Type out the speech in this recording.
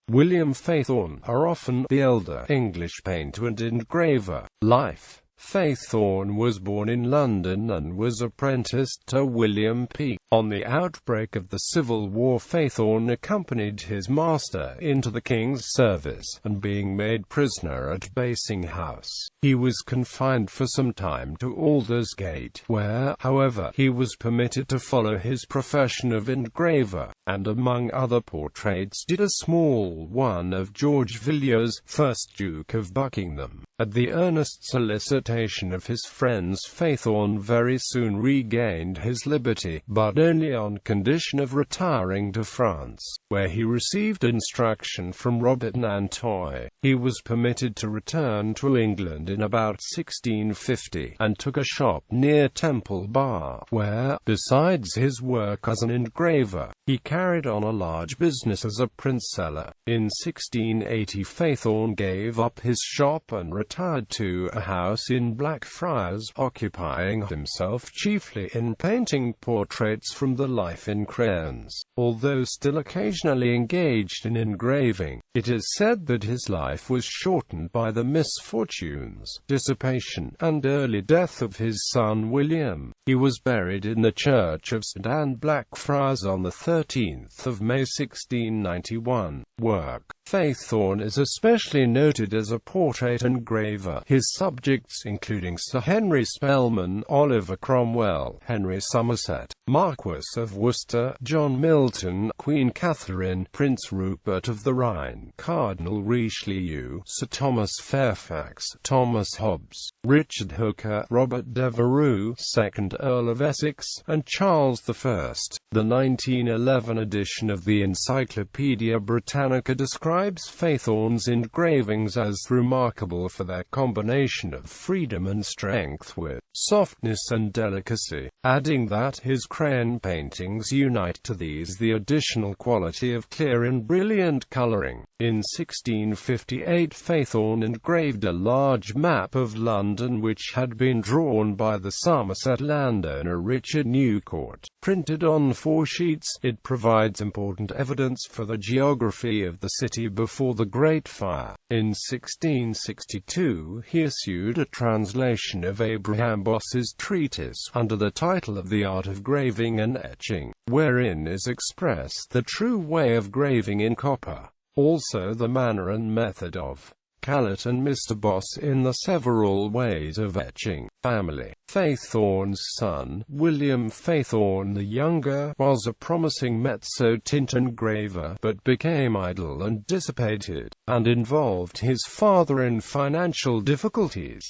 William Faithorne, are often the elder English painter and engraver. Life. Faithorne was born in London and was apprenticed to William P. On the outbreak of the Civil War, Faithorne accompanied his master into the King's service, and being made prisoner at Basing House, he was confined for some time to Aldersgate, where, however, he was permitted to follow his profession of engraver, and among other portraits did a small one of George Villiers, 1st Duke of Buckingham. At the earnest solicitation of his friends, Faithorne very soon regained his liberty, but only on condition of retiring to France, where he received instruction from Robert Nantoy. He was permitted to return to England in about 1650, and took a shop near Temple Bar, where, besides his work as an engraver, he carried on a large business as a printseller. In 1680 Faithorne gave up his shop and retired to a house in Blackfriars, occupying himself chiefly in painting portraits from the life in crayons. Although still occasionally engaged in engraving, it is said that his life was shortened by the misfortunes, dissipation, and early death of his son William. He was buried in the church of St Anne, Blackfriars, on the 13th of May 1691. Work. Faithorne is especially noted as a portrait engraver, his subjects including Sir Henry Spelman, Oliver Cromwell, Henry Somerset, Marquess of Worcester, John Milton, Queen Catherine, Prince Rupert of the Rhine, Cardinal Richelieu, Sir Thomas Fairfax, Thomas Hobbes, Richard Hooker, Robert Devereux, 2nd Earl of Essex, and Charles I. The 1911 edition of the Encyclopaedia Britannica describes Faithorne's engravings as remarkable for their combination of freedom and strength with softness and delicacy, adding that his crayon paintings unite to these the additional quality of clear and brilliant coloring. In 1658 Faithorne engraved a large map of London which had been drawn by the Somerset landowner Richard Newcourt. Printed on 4 sheets, it provides important evidence for the geography of the city before the Great Fire. In 1662 he issued a translation of Abraham Boss's treatise, under the title of The Art of Graving and Etching, wherein is expressed the true way of graving in copper, also the manner and method of Callet and Mr. Boss in the several ways of etching. Family. Faithorne's son, William Faithorne the younger, was a promising mezzo-tint engraver, but became idle and dissipated, and involved his father in financial difficulties.